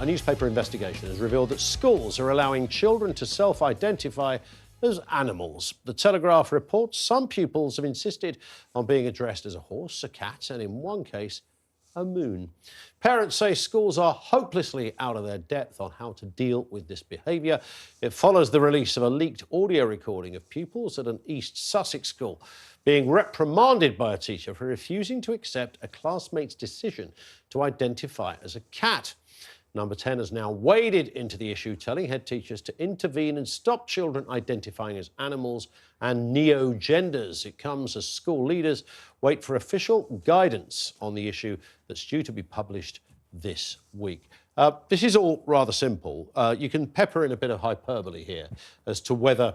A newspaper investigation has revealed that schools are allowing children to self-identify as animals. The Telegraph reports some pupils have insisted on being addressed as a horse, a cat, and in one case, a moon. Parents say schools are hopelessly out of their depth on how to deal with this behaviour. It follows the release of a leaked audio recording of pupils at an East Sussex school being reprimanded by a teacher for refusing to accept a classmate's decision to identify as a cat. Number 10 has now waded into the issue, telling head teachers to intervene and stop children identifying as animals and neo-genders. It comes as school leaders wait for official guidance on the issue that's due to be published this week. This is all rather simple. You can pepper in a bit of hyperbole here as to whether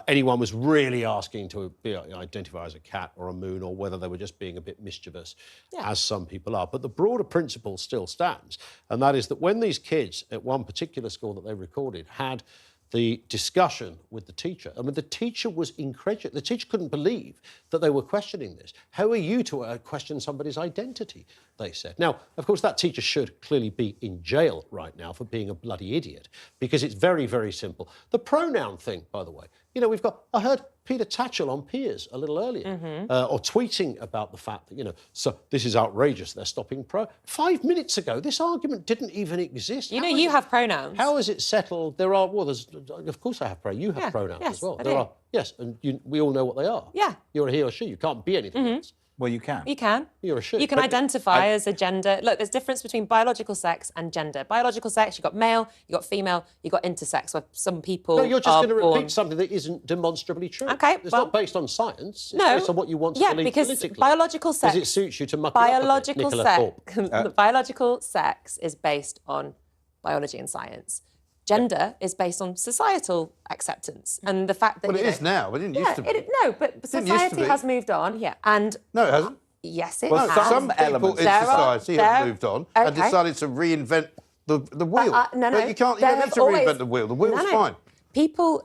anyone was really asking to be identified as a cat or a moon, or whether they were just being a bit mischievous, as some people are. But the broader principle still stands, and that is that when these kids at one particular school that they recorded had the discussion with the teacher, I mean, the teacher was incredulous. The teacher couldn't believe that they were questioning this. How are you to question somebody's identity, they said. Now, of course, that teacher should clearly be in jail right now for being a bloody idiot, because it's very, very simple. The pronoun thing, by the way, you know, I heard Peter Tatchell on Piers a little earlier, or tweeting about the fact that, you know, so this is outrageous, they're stopping 5 minutes ago, this argument didn't even exist. You know, you have pronouns. How is it settled? There are, well, of course I have pronouns. You have pronouns as well. There are, yes, and we all know what they are. Yeah. You're a he or she, you can't be anything else. Well, you can. You can. You're a she. You can identify as a gender. Look, there's a difference between biological sex and gender. Biological sex, you've got male, you've got female, you've got intersex, where some people No, you're just going to repeat something that isn't demonstrably true. OK, It's not based on science. It's based on what you want to believe politically. Because biological sex... Because it suits you to muck it up a bit, Nicola Thorpe. Biological sex is based on biology and science. Gender is based on societal acceptance and the fact that... Well, it is now. It didn't used to be. No, but society has moved on. Yeah. And no, it hasn't. Yes, it well, has. Some elements in society have moved on and decided to reinvent the wheel. But you don't need to reinvent the wheel. The wheel's fine.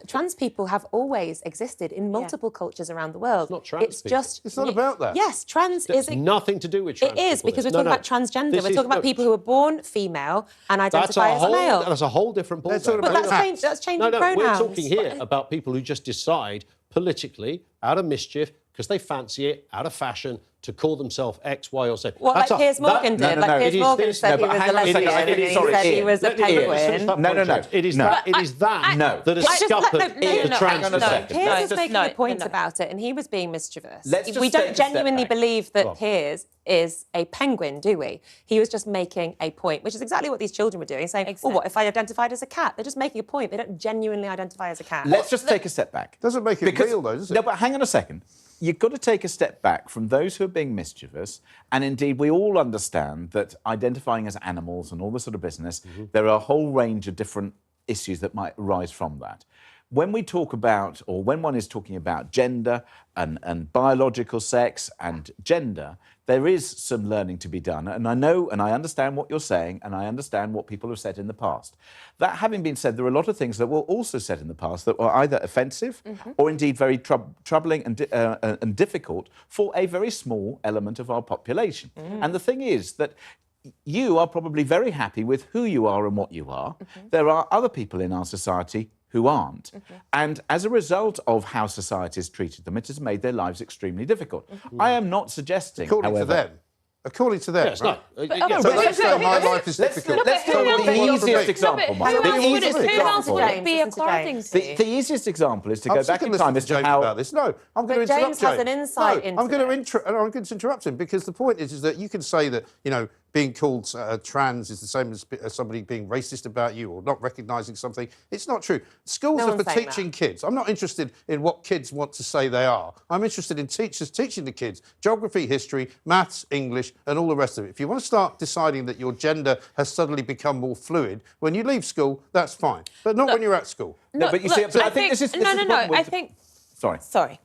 Trans people have always existed in multiple cultures around the world. It's not trans people. It's not about that. Yes, trans is... nothing to do with trans people. It is, because we're talking about transgender. We're talking about people who are born female and identify as male. That's a whole different ballgame. But that's changing pronouns. We're talking here about people who just decide politically, out of mischief, because they fancy it, out of fashion, to call themselves X, Y, or Z. Well, like Piers Morgan did. Like Piers Morgan said he was a lesbian and he said he was a penguin. No. It is that that has scuppered the trans. Piers was making a point about it and he was being mischievous. We don't genuinely believe that Piers is a penguin, do we? He was just making a point, which is exactly what these children were doing, saying, oh, what if I identified as a cat? They're just making a point. They don't genuinely identify as a cat. Let's just take a step back. Doesn't make it real, though, does it? No, but hang on a second. You've got to take a step back from those who are being mischievous, and indeed we all understand that identifying as animals and all this sort of business, there are a whole range of different issues that might arise from that. When we talk about, or when one is talking about gender and biological sex and gender, there is some learning to be done. And I know and I understand what you're saying, and I understand what people have said in the past. That having been said, there are a lot of things that were also said in the past that were either offensive or indeed very troubling and difficult for a very small element of our population. And the thing is that you are probably very happy with who you are and what you are. There are other people in our society who aren't. And as a result of how society has treated them, it has made their lives extremely difficult. I am not suggesting, According to them. According to them, yes, right? No. So they say my life is difficult. Let's go with the easiest example, Mike. The easiest example. The easiest example is to go back in time as to how... about this. No, I'm going to interrupt James has an insight into I'm going to interrupt him, because the point is that you can say that, you know, being called trans is the same as somebody being racist about you or not recognising something. It's not true. Schools are for teaching kids. I'm not interested in what kids want to say they are. I'm interested in teachers teaching the kids geography, history, maths, English, and all the rest of it. If you want to start deciding that your gender has suddenly become more fluid, when you leave school, that's fine. But not when you're at school. No, but you see, I think this is... I think... Sorry.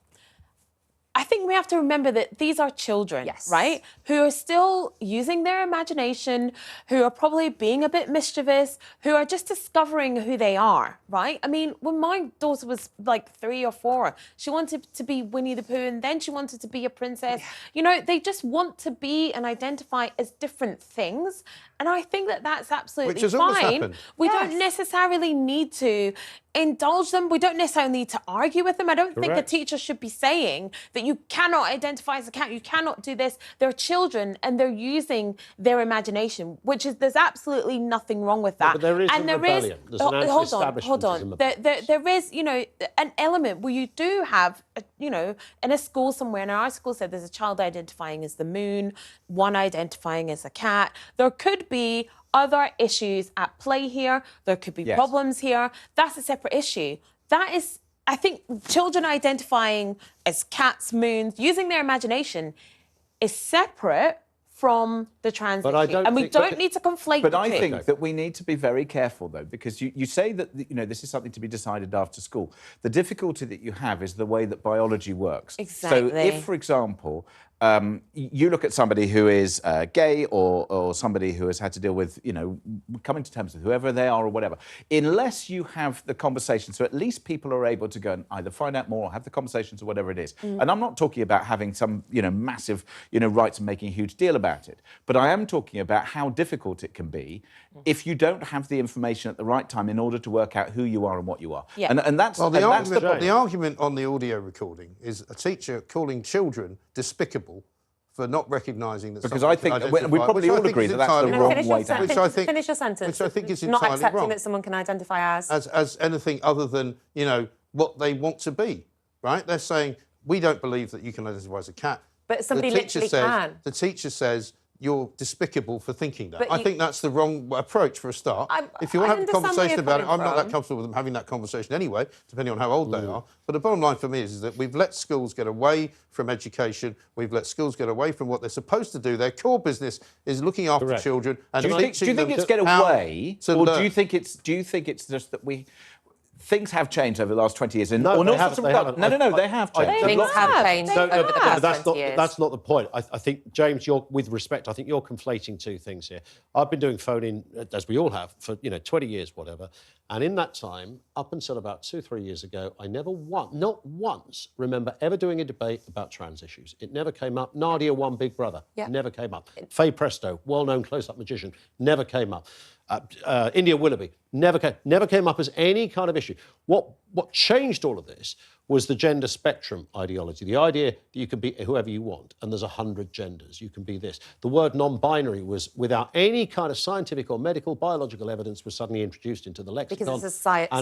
I I think we have to remember that these are children, right? Who are still using their imagination, who are probably being a bit mischievous, who are just discovering who they are, right? I mean, when my daughter was like 3 or 4, she wanted to be Winnie the Pooh, and then she wanted to be a princess. Yeah. You know, they just want to be and identify as different things. And I think that that's absolutely Which has always fine. happened. We don't necessarily need to indulge them. We don't necessarily need to argue with them. I don't think a teacher should be saying that you cannot identify as a cat, you cannot do this. They're children and they're using their imagination, which is, there's absolutely nothing wrong with that. Yeah, but there is a rebellion. There's an hold on. There is, you know, an element where you do have, you know, in a school somewhere, and our school said there's a child identifying as the moon, one identifying as a cat. There could be other issues at play here. There could be problems here. That's a separate issue. That is, I think, children identifying as cats, moons, using their imagination is separate from the trans issue. And we don't need to conflate the two. But I think that we need to be very careful, though, because you say that, you know, this is something to be decided after school. The difficulty that you have is the way that biology works. Exactly. So if, for example, you look at somebody who is gay or somebody who has had to deal with, you know, coming to terms with whoever they are or whatever, unless you have the conversation, so at least people are able to go and either find out more or have the conversations or whatever it is. And I'm not talking about having some, you know, massive, you know, rights and making a huge deal about it. But I am talking about how difficult it can be if you don't have the information at the right time in order to work out who you are and what you are. Yeah. And that's, well, the argument on the audio recording is a teacher calling children despicable for not recognising that. Because I think we probably all agree that that's the wrong way to handle it. Finish your sentence. Which I think is entirely not accepting wrong. that someone can identify as anything other than, you know, what they want to be. Right? They're saying we don't believe that you can identify as a cat. But somebody literally can. The teacher says you're despicable for thinking that. I think that's the wrong approach for a start. If you want to have a conversation about it, I'm not that comfortable with them having that conversation anyway, depending on how old they are. But the bottom line for me is that we've let schools get away from education. We've let schools get away from what they're supposed to do. Their core business is looking after children and teaching them do you think it's get away, or do you think it's just that things have changed over the last 20 years. No, they haven't. They have changed. Things have changed over the past 20 years. That's not the point. I think, James, with respect, I think you're conflating two things here. I've been doing phone-in, as we all have, for 20 years, whatever. And in that time, up until about 2-3 years ago, I never not once remember ever doing a debate about trans issues. It never came up. Nadia won Big Brother. Never came up. Faye Presto, well-known close-up magician, never came up. India Willoughby never came up as any kind of issue. What changed all of this was the gender spectrum ideology, the idea that you can be whoever you want, and there's 100 genders, you can be this. The word non-binary was, without any kind of scientific or medical, biological evidence, was suddenly introduced into the lexicon. Because it's a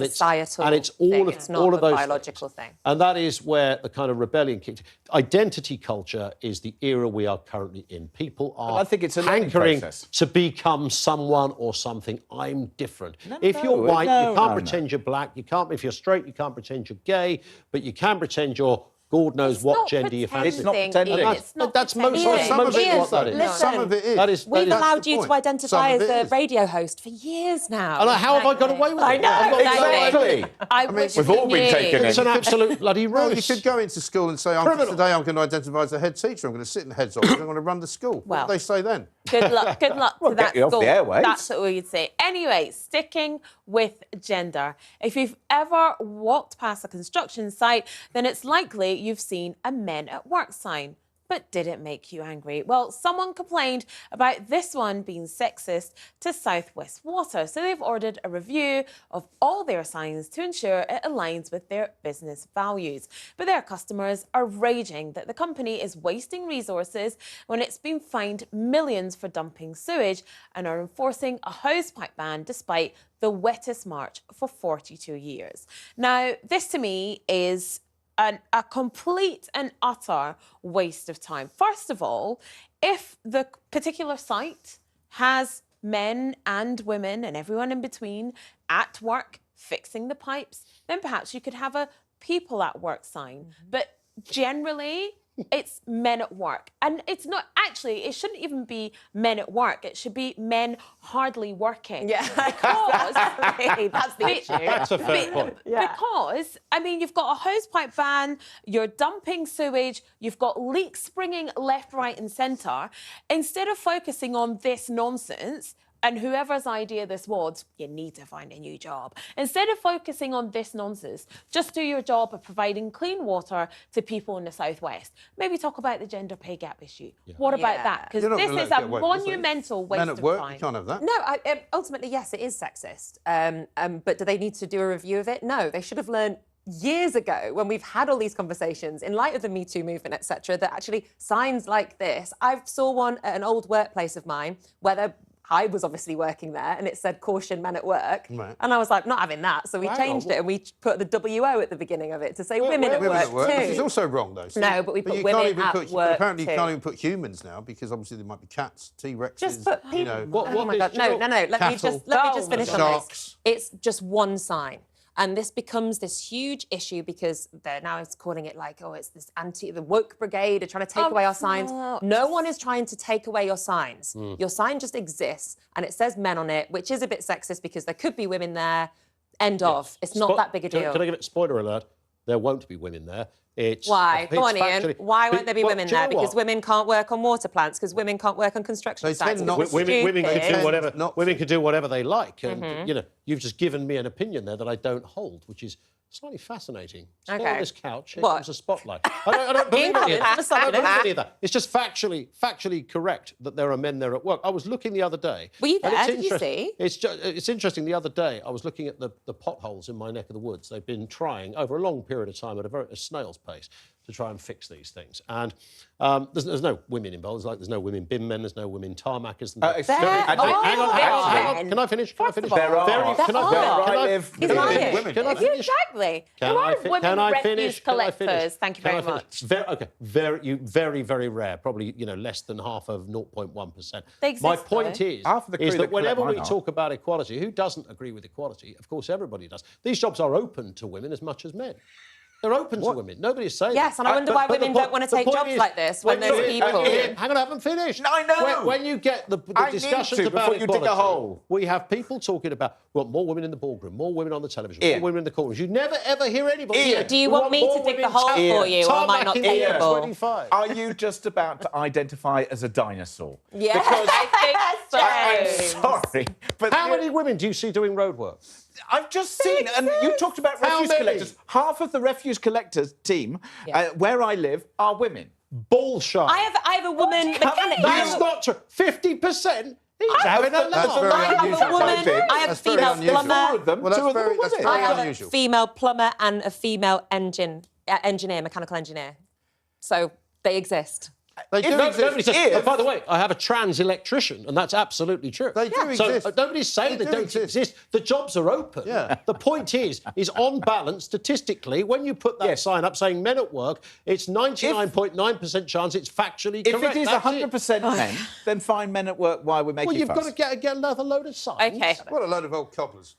societal and it's all thing. of, It's not all a of those biological things. thing. And that is where the kind of rebellion kicked. Identity culture is the era we are currently in. People are I think it's a hankering process. to become someone or something. I'm different. If you're white, you can't pretend you're black. You can't. If you're straight, you can't pretend you're gay. But you can pretend you're God knows what gender you fancy. It's not pretending. That's most of what that is. Listen, some of it is. We've allowed you to identify as a radio host for years now. And how have I got away with it? I know. Exactly. I mean, we've all been taken in. It's an absolute bloody roast. Well, you could go into school and say, today I'm going to identify as the head teacher. I'm going to sit in the head's office. I'm going to run the school. What do they say then? Good luck to that get you off school. the airwaves. That's what we'd say. Anyway, sticking with gender. If you've ever walked past a construction site, then it's likely you've seen a men at work sign. But did it make you angry? Well, someone complained about this one being sexist to South West Water, so they've ordered a review of all their signs to ensure it aligns with their business values. But their customers are raging that the company is wasting resources when it's been fined millions for dumping sewage and are enforcing a hosepipe ban despite the wettest March for 42 years. Now, this to me is a complete and utter waste of time. First of all, if the particular site has men and women and everyone in between at work fixing the pipes, then perhaps you could have a people at work sign. But generally, it's men at work. And it's not, actually, it shouldn't even be men at work. It should be men hardly working. Yeah. Because... That's the issue. That's a fair point. Yeah. Because, I mean, you've got a hosepipe ban, you're dumping sewage, you've got leaks springing left, right and centre. Instead of focusing on this nonsense, and whoever's idea this was, you need to find a new job. Instead of focusing on this nonsense, just do your job of providing clean water to people in the southwest. Maybe talk about the gender pay gap issue. Yeah. What about that? Because this is a monumental waste of time. Men at work, you can't have that. No, ultimately, yes, it is sexist. But do they need to do a review of it? No, they should have learned years ago, when we've had all these conversations in light of the Me Too movement, etc., that actually signs like this. I saw one at an old workplace of mine where I was obviously working there, and it said "caution men at work," right. and I was like, not having that. So we changed it, and we put the WO at the beginning of it to say women at work too. Which is also wrong, though. So no, but we put women at work. Apparently, you can't even put humans now because obviously there might be cats, T-Rexes. Just put people. You know, oh my God, no. Let me just finish on this. It's just one sign. And this becomes this huge issue because they're now calling it like, oh, it's this the woke brigade are trying to take away our signs. No one is trying to take away your signs. Your sign just exists and it says men on it, which is a bit sexist because there could be women there. End of. It's not that big a deal. Can I give it spoiler alert? There won't be women there. Why? Go on, Ian. Why won't there be women there? Because women can't work on water plants, because women can't work on construction sites. Women can do whatever. Women can do whatever they like, and you know, you've just given me an opinion there that I don't hold, which is slightly fascinating. Sit on this couch, here comes a spotlight. I don't believe any of that. I don't believe any of that. It's just factually correct that there are men there at work. I was looking the other day. Were you there? Did you see? It's interesting. The other day, I was looking at the potholes in my neck of the woods. They've been trying over a long period of time at a snail's pace to try and fix these things. And there's no women involved. There's no women bin men. There's no women tarmackers. Hang on. Can I finish? Can I finish? There are. Can I finish? Exactly. There are women refuse collectors. Thank you very much. Very, very rare. Probably, less than half of 0.1%. My point is that whenever we talk about equality, who doesn't agree with equality? Of course, everybody does. These jobs are open to women as much as men. They're open to women. Nobody's saying yes, and I wonder why women don't want to take jobs like this when there's people. Hang on, I haven't finished. I know. When you get the discussions about equality, we have people talking about more women in the boardroom, more women on the television, more women in the courtrooms. You never ever hear anybody. Do you want me to dig the hole for you, or am I not capable? Are you just about to identify as a dinosaur? Yeah, I think so. I'm sorry, but how many women do you see doing road work? I've just seen, and you talked about refuse collectors. Half of the refuse collectors team where I live are women. Bullshit. I have a woman mechanic. That's not true. 50%. He's having a laugh. I have a female plumber. I have a female plumber and a female engineer, mechanical engineer. So they exist. They do exist. By the way, I have a trans electrician, and that's absolutely true. They do exist. So nobody's saying they don't exist. The jobs are open. Yeah. The point is on balance, statistically, when you put that sign up saying men at work, it's 99.9% chance it's factually correct. If it is 100% men, then fine, men at work, why are we making fuss? Well, you've got to get another load of signs. Okay. What a load of old cobblers.